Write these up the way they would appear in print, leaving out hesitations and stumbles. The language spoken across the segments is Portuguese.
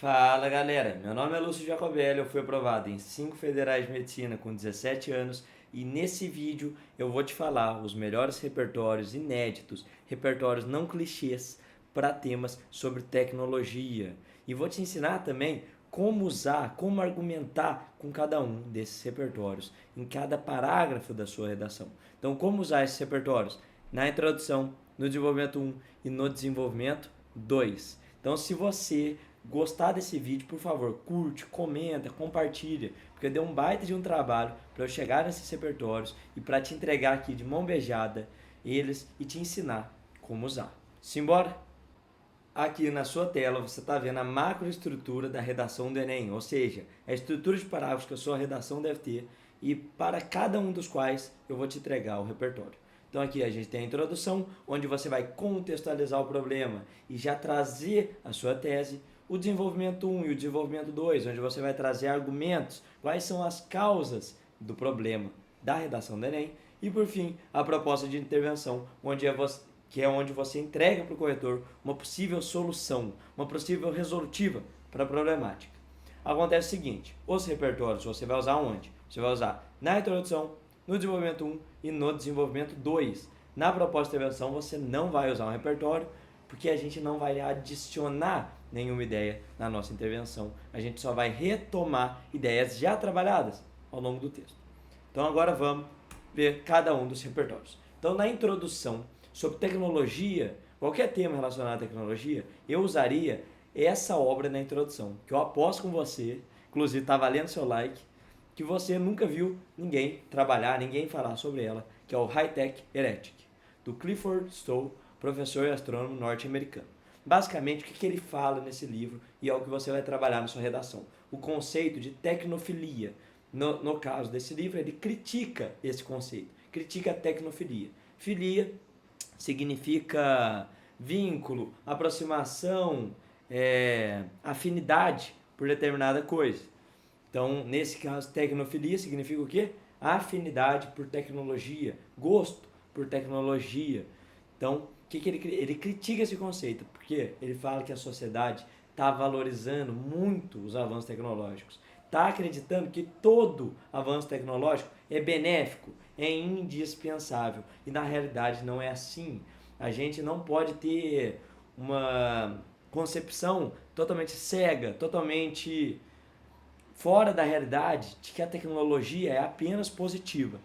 Fala galera, meu nome é Lúcio Jacobelli, eu fui aprovado em 5 federais de medicina com 17 anos e nesse vídeo eu vou te falar os melhores repertórios inéditos, repertórios não clichês para temas sobre tecnologia e vou te ensinar também como usar, como argumentar com cada um desses repertórios em cada parágrafo da sua redação. Então, como usar esses repertórios? Na introdução, no desenvolvimento 1 e no desenvolvimento 2. Então, se você gostar desse vídeo, por favor, curte, comenta, compartilha, porque deu um baita de um trabalho para eu chegar nesses repertórios e para te entregar aqui de mão beijada eles e te ensinar como usar. Simbora? Aqui na sua tela você está vendo a macroestrutura da redação do Enem, ou seja, a estrutura de parágrafos que a sua redação deve ter e para cada um dos quais eu vou te entregar o repertório. Então aqui a gente tem a introdução, onde você vai contextualizar o problema e já trazer a sua tese. O desenvolvimento 1 e o desenvolvimento 2, onde você vai trazer argumentos, quais são as causas do problema da redação do Enem. E por fim, a proposta de intervenção, que é onde você entrega para o corretor uma possível solução, uma possível resolutiva para a problemática. Acontece o seguinte, os repertórios você vai usar onde? Você vai usar na introdução, no desenvolvimento 1 e no desenvolvimento 2. Na proposta de intervenção você não vai usar um repertório, porque a gente não vai adicionar nenhuma ideia na nossa intervenção. A gente só vai retomar ideias já trabalhadas ao longo do texto. Então agora vamos ver cada um dos repertórios. Então na introdução sobre tecnologia, qualquer tema relacionado à tecnologia, eu usaria essa obra na introdução, que eu aposto com você, inclusive está valendo seu like, que você nunca viu ninguém trabalhar, ninguém falar sobre ela, que é o High-Tech Heretic, do Clifford Stoll, professor e astrônomo norte-americano. Basicamente, o que ele fala nesse livro e é o que você vai trabalhar na sua redação. O conceito de tecnofilia. No caso desse livro, ele critica esse conceito, critica a tecnofilia. Filia significa vínculo, aproximação, afinidade por determinada coisa. Então, nesse caso, tecnofilia significa o quê? Afinidade por tecnologia, gosto por tecnologia. Então, ele critica esse conceito, porque ele fala que a sociedade está valorizando muito os avanços tecnológicos, está acreditando que todo avanço tecnológico é benéfico, é indispensável, e na realidade não é assim. A gente não pode ter uma concepção totalmente cega, totalmente fora da realidade de que a tecnologia é apenas positiva.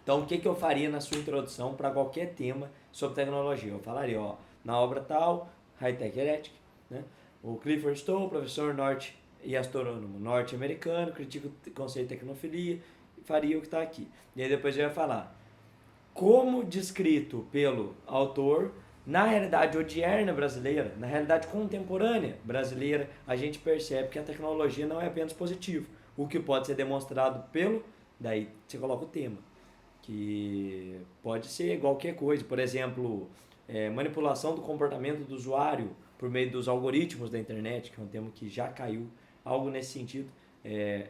Então, o que eu faria na sua introdução para qualquer tema sobre tecnologia? Eu falaria, na obra tal, High-Tech Heretic, né? O Clifford Stoll, professor norte e astrônomo norte-americano, critica o conceito de tecnofilia, faria o que está aqui. E aí depois eu ia falar, como descrito pelo autor, na realidade odierna brasileira, na realidade contemporânea brasileira, a gente percebe que a tecnologia não é apenas positiva, o que pode ser demonstrado daí você coloca o tema, que pode ser qualquer coisa, por exemplo, manipulação do comportamento do usuário por meio dos algoritmos da internet, que é um tema que já caiu, algo nesse sentido,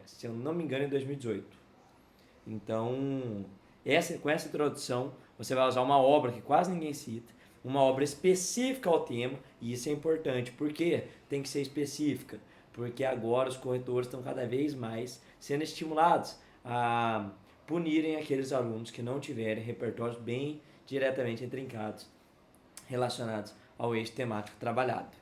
se eu não me engano, em 2018. Então, com essa introdução, você vai usar uma obra que quase ninguém cita, uma obra específica ao tema, e isso é importante. Por quê? Tem que ser específica, porque agora os corretores estão cada vez mais sendo estimulados a punirem aqueles alunos que não tiverem repertórios bem diretamente intrincados relacionados ao eixo temático trabalhado.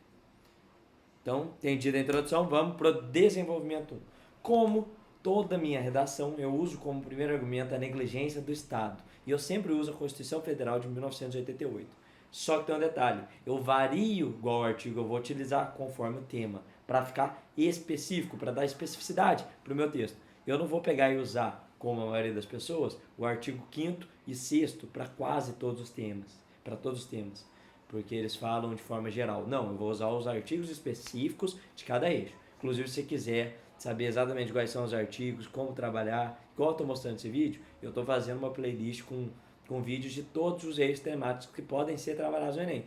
Então, entendida a introdução, vamos para o desenvolvimento 1. Como toda a minha redação, eu uso como primeiro argumento a negligência do Estado. E eu sempre uso a Constituição Federal de 1988. Só que tem um detalhe, eu vario igual o artigo, eu vou utilizar conforme o tema, para ficar específico, para dar especificidade para o meu texto. Eu não vou pegar e usar, como a maioria das pessoas, o artigo 5º e 6º para quase todos os temas, para todos os temas, porque eles falam de forma geral. Não, eu vou usar os artigos específicos de cada eixo. Inclusive, se você quiser saber exatamente quais são os artigos, como trabalhar, igual eu estou mostrando nesse vídeo, eu estou fazendo uma playlist com vídeos de todos os eixos temáticos que podem ser trabalhados no Enem.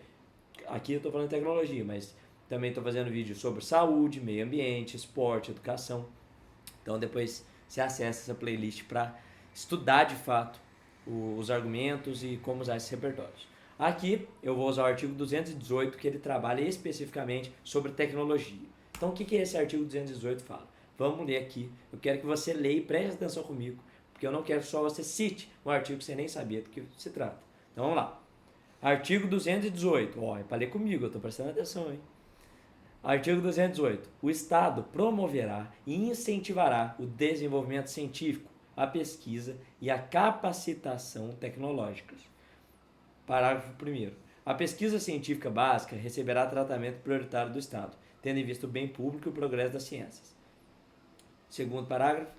Aqui eu estou falando de tecnologia, mas também estou fazendo vídeos sobre saúde, meio ambiente, esporte, educação. Então depois você acessa essa playlist para estudar de fato os argumentos e como usar esses repertórios. Aqui eu vou usar o artigo 218, que ele trabalha especificamente sobre tecnologia. Então, o que é esse artigo 218 fala? Vamos ler aqui. Eu quero que você leia e preste atenção comigo, porque eu não quero só você cite um artigo que você nem sabia do que se trata. Então, vamos lá. Artigo 218. Ó, é para ler comigo, eu estou prestando atenção, hein? Artigo 218. O Estado promoverá e incentivará o desenvolvimento científico, a pesquisa e a capacitação tecnológicas. Parágrafo 1º. A pesquisa científica básica receberá tratamento prioritário do Estado, tendo em vista o bem público e o progresso das ciências. Segundo parágrafo.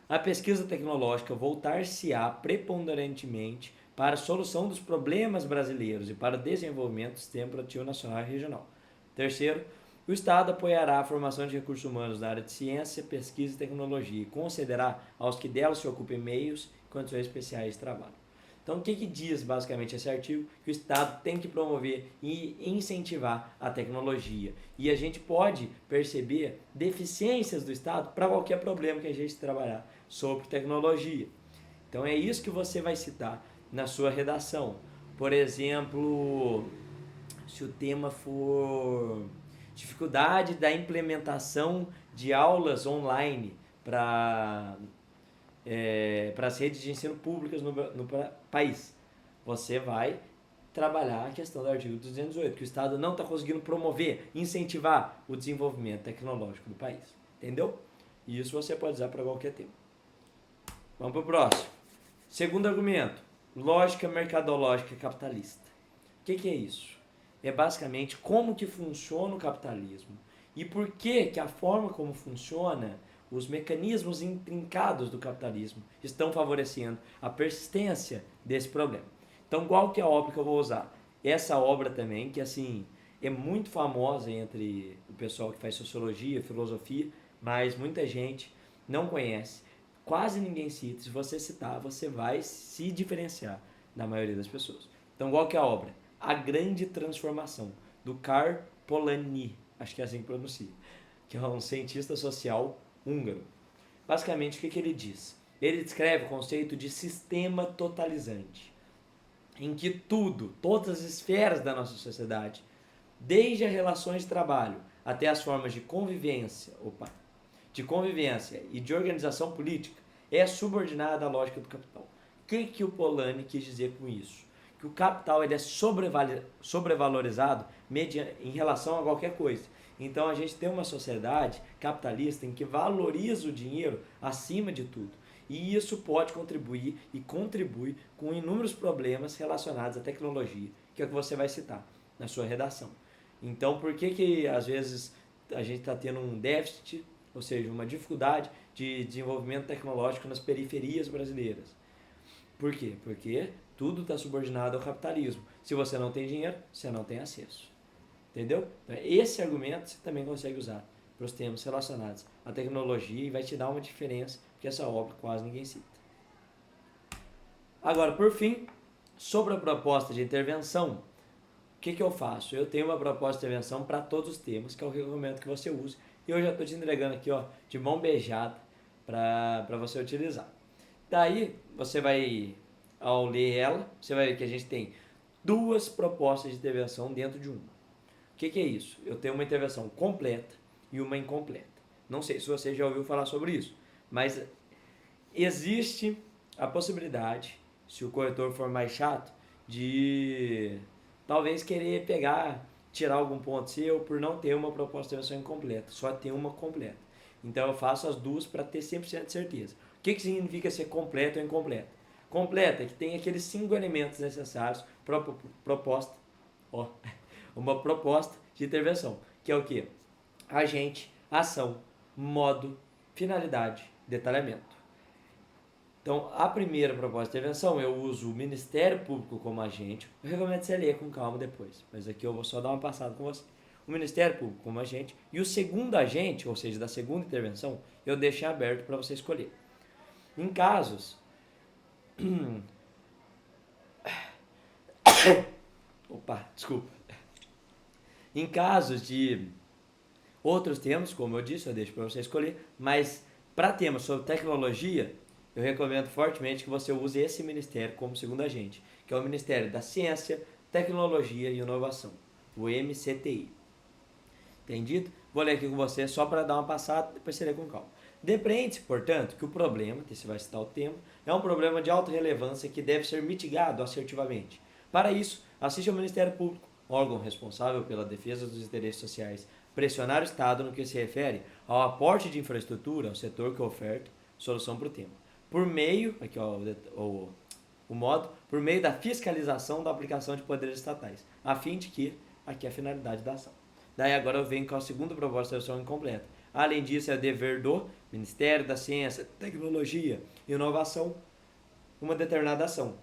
A pesquisa tecnológica voltar-se-á preponderantemente para a solução dos problemas brasileiros e para o desenvolvimento do sistema produtivo nacional e regional. Terceiro, o Estado apoiará a formação de recursos humanos na área de ciência, pesquisa e tecnologia e concederá aos que delas se ocupem meios e condições especiais de trabalho. Então, o que diz basicamente esse artigo? Que o Estado tem que promover e incentivar a tecnologia. E a gente pode perceber deficiências do Estado para qualquer problema que a gente trabalhar sobre tecnologia. Então, é isso que você vai citar na sua redação. Por exemplo, se o tema for dificuldade da implementação de aulas online para as redes de ensino públicas no país, você vai trabalhar a questão do artigo 218, que o Estado não está conseguindo promover, incentivar o desenvolvimento tecnológico do país. Entendeu? E isso você pode usar para qualquer tema. Vamos para o próximo. Segundo argumento, lógica mercadológica capitalista. O que é isso? É basicamente como que funciona o capitalismo e por que a forma como funciona, os mecanismos intrincados do capitalismo estão favorecendo a persistência desse problema. Então, qual que é a obra que eu vou usar? Essa obra também, que assim, é muito famosa entre o pessoal que faz sociologia, filosofia, mas muita gente não conhece, quase ninguém cita. Se você citar, você vai se diferenciar da maioria das pessoas. Então, qual que é a obra? A Grande Transformação, do Karl Polanyi, acho que é assim que pronuncia, que é um cientista social húngaro. Basicamente, o que ele diz? Ele descreve o conceito de sistema totalizante, em que tudo, todas as esferas da nossa sociedade, desde as relações de trabalho até as formas de convivência e de organização política, é subordinada à lógica do capital. O que o Polanyi quis dizer com isso? Que o capital ele é sobrevalorizado em relação a qualquer coisa. Então a gente tem uma sociedade capitalista em que valoriza o dinheiro acima de tudo. E isso pode contribuir e contribui com inúmeros problemas relacionados à tecnologia, que é o que você vai citar na sua redação. Então, por que às vezes a gente está tendo um déficit, ou seja, uma dificuldade de desenvolvimento tecnológico nas periferias brasileiras? Por quê? Porque tudo está subordinado ao capitalismo. Se você não tem dinheiro, você não tem acesso. Entendeu? Então, esse argumento você também consegue usar para os temas relacionados à tecnologia e vai te dar uma diferença que essa obra quase ninguém cita. Agora, por fim, sobre a proposta de intervenção, o que eu faço? Eu tenho uma proposta de intervenção para todos os temas, que é o que eu recomendo que você use. E eu já estou te entregando aqui, ó, de mão beijada para você utilizar. Daí, você vai, ao ler ela, você vai ver que a gente tem duas propostas de intervenção dentro de uma. O que é isso? Eu tenho uma intervenção completa e uma incompleta. Não sei se você já ouviu falar sobre isso, mas existe a possibilidade, se o corretor for mais chato, de talvez querer tirar algum ponto seu por não ter uma proposta de intervenção incompleta, só ter uma completa. Então eu faço as duas para ter 100% de certeza. O que significa ser completo ou incompleto? Completa é que tem aqueles 5 elementos necessários para uma proposta de intervenção, que é o que? Agente, ação, modo, finalidade, detalhamento. Então, a primeira proposta de intervenção, eu uso o Ministério Público como agente. Eu recomendo você ler com calma depois, mas aqui eu vou só dar uma passada com você. O Ministério Público como agente e o segundo agente, ou seja, da segunda intervenção, eu deixei aberto para você escolher. Em casos... Em casos de outros temas, como eu disse, eu deixo para você escolher, mas para temas sobre tecnologia, eu recomendo fortemente que você use esse ministério como segundo agente, que é o Ministério da Ciência, Tecnologia e Inovação, o MCTI. Entendido? Vou ler aqui com você só para dar uma passada, depois você lê com calma. Depreende-se, portanto, que o problema, que você vai citar o tema, é um problema de alta relevância que deve ser mitigado assertivamente. Para isso, assiste ao Ministério Público, órgão responsável pela defesa dos interesses sociais, pressionar o Estado no que se refere ao aporte de infraestrutura ao setor que oferta solução para o tema. Por meio, aqui ó, o modo, por meio da fiscalização da aplicação de poderes estatais, a fim de que, aqui é a finalidade da ação. Daí agora eu venho com a segunda proposta de solução incompleta. Além disso, é dever do Ministério da Ciência, Tecnologia e Inovação uma determinada ação.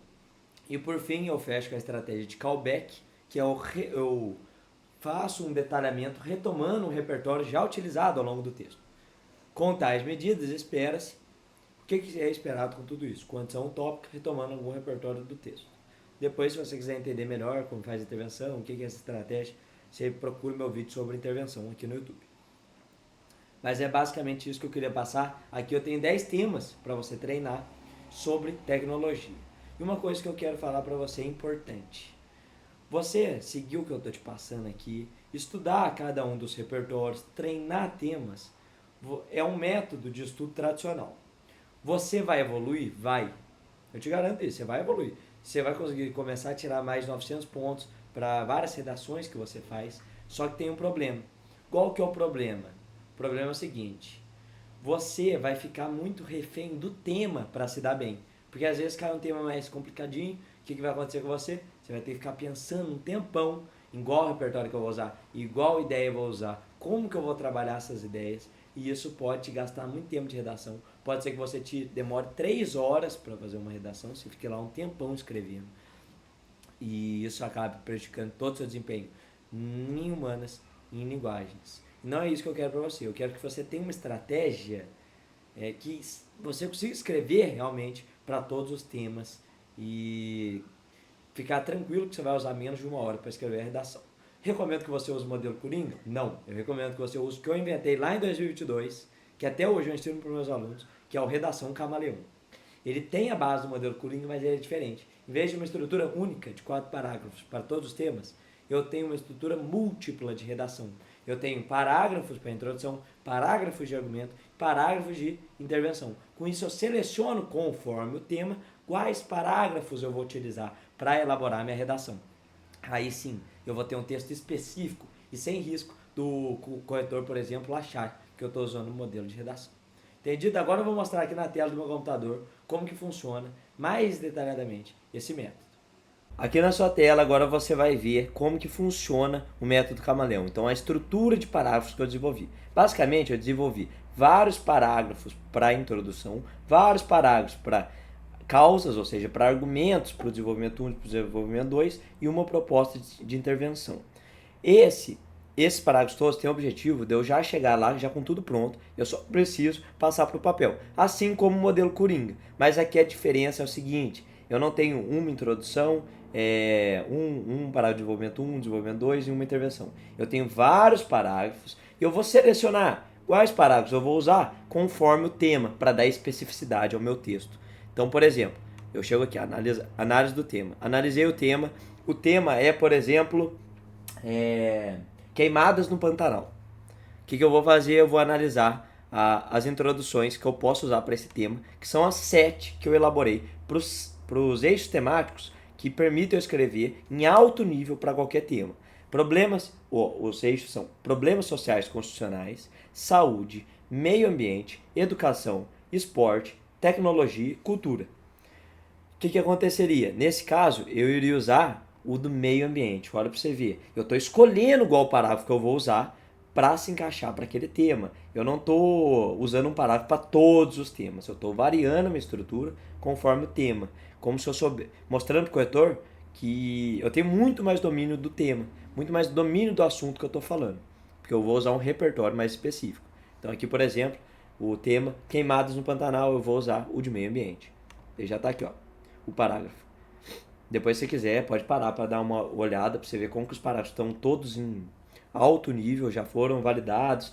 E por fim, eu fecho com a estratégia de callback, que é eu faço um detalhamento retomando um repertório já utilizado ao longo do texto. Com tais medidas, espera-se. O que é esperado com tudo isso? Condição utópica, retomando algum repertório do texto. Depois, se você quiser entender melhor como faz a intervenção, o que é essa estratégia, você procura meu vídeo sobre intervenção aqui no YouTube. Mas é basicamente isso que eu queria passar. Aqui eu tenho 10 temas para você treinar sobre tecnologia. E uma coisa que eu quero falar para você é importante. Você seguir o que eu estou te passando aqui, estudar cada um dos repertórios, treinar temas, é um método de estudo tradicional. Você vai evoluir? Vai. Eu te garanto isso, você vai evoluir. Você vai conseguir começar a tirar mais de 900 pontos para várias redações que você faz, só que tem um problema. Qual que é o problema? O problema é o seguinte, você vai ficar muito refém do tema para se dar bem. Porque às vezes cai um tema mais complicadinho, o que vai acontecer com você? Você vai ter que ficar pensando um tempão em qual repertório que eu vou usar, igual ideia eu vou usar, como que eu vou trabalhar essas ideias, e isso pode te gastar muito tempo de redação. Pode ser que você demore 3 horas para fazer uma redação, você fique lá um tempão escrevendo. E isso acaba prejudicando todo o seu desempenho em humanas e em linguagens. Não é isso que eu quero para você. Eu quero que você tenha uma estratégia que você consiga escrever realmente para todos os temas e ficar tranquilo que você vai usar menos de 1 hora para escrever a redação. Recomendo que você use o modelo Coringa? Não. Eu recomendo que você use o que eu inventei lá em 2022, que até hoje eu ensino para os meus alunos, que é o Redação Camaleão. Ele tem a base do modelo Coringa, mas ele é diferente. Em vez de uma estrutura única de 4 parágrafos para todos os temas, eu tenho uma estrutura múltipla de redação. Eu tenho parágrafos para introdução, parágrafos de argumento, parágrafos de intervenção. Com isso eu seleciono conforme o tema quais parágrafos eu vou utilizar para elaborar minha redação. Aí sim, eu vou ter um texto específico e sem risco do corretor, por exemplo, achar que eu estou usando um modelo de redação. Entendido? Agora eu vou mostrar aqui na tela do meu computador como que funciona mais detalhadamente esse método. Aqui na sua tela agora você vai ver como que funciona o método Camaleão. Então a estrutura de parágrafos que eu desenvolvi. Basicamente eu desenvolvi vários parágrafos para introdução, vários parágrafos para causas, ou seja, para argumentos para o desenvolvimento 1 e para o desenvolvimento 2 e uma proposta de intervenção. Esses parágrafos todos têm o objetivo de eu já chegar lá, já com tudo pronto, eu só preciso passar para o papel, assim como o modelo Coringa. Mas aqui a diferença é o seguinte, eu não tenho uma introdução, um parágrafo de desenvolvimento 1, desenvolvimento 2 e uma intervenção. Eu tenho vários parágrafos e eu vou selecionar quais parágrafos eu vou usar conforme o tema, para dar especificidade ao meu texto. Então, por exemplo, eu chego aqui, análise do tema. Analisei o tema é, por exemplo, queimadas no Pantanal. O que eu vou fazer? Eu vou analisar as introduções que eu posso usar para esse tema, que são as 7 que eu elaborei para os eixos temáticos que permitem eu escrever em alto nível para qualquer tema. Os eixos são problemas sociais constitucionais, saúde, meio ambiente, educação, esporte, tecnologia e cultura. O que aconteceria? Nesse caso, eu iria usar o do meio ambiente. Olha para você ver. Eu estou escolhendo qual parágrafo que eu vou usar para se encaixar para aquele tema. Eu não estou usando um parágrafo para todos os temas. Eu estou variando a minha estrutura conforme o tema. Como se eu soubesse, mostrando para o corretor que eu tenho muito mais domínio do tema, muito mais domínio do assunto que eu estou falando. Porque eu vou usar um repertório mais específico. Então aqui, por exemplo, o tema queimadas no Pantanal, eu vou usar o de meio ambiente. Ele já está aqui, ó, o parágrafo. Depois, se você quiser, pode parar para dar uma olhada, para você ver como que os parágrafos estão todos em alto nível, já foram validados,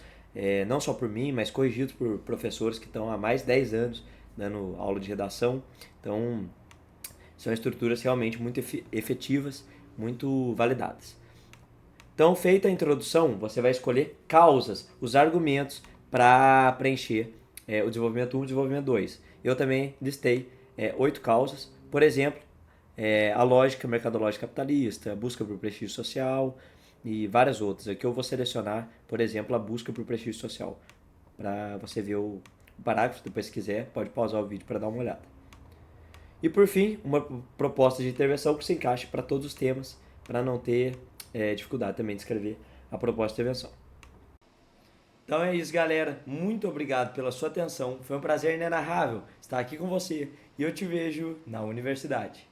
não só por mim, mas corrigidos por professores que estão há mais de 10 anos dando aula de redação. Então, são estruturas realmente muito efetivas, muito validadas. Então, feita a introdução, você vai escolher causas, os argumentos para preencher o desenvolvimento 1 e o desenvolvimento 2. Eu também listei 8 causas, por exemplo, a lógica mercadológica capitalista, a busca por prestígio social e várias outras. Aqui eu vou selecionar, por exemplo, a busca por prestígio social, para você ver o parágrafo, depois se quiser, pode pausar o vídeo para dar uma olhada. E por fim, uma proposta de intervenção que se encaixe para todos os temas, para não ter dificuldade também de escrever a proposta de intervenção. Então é isso, galera. Muito obrigado pela sua atenção. Foi um prazer inenarrável estar aqui com você e eu te vejo na universidade.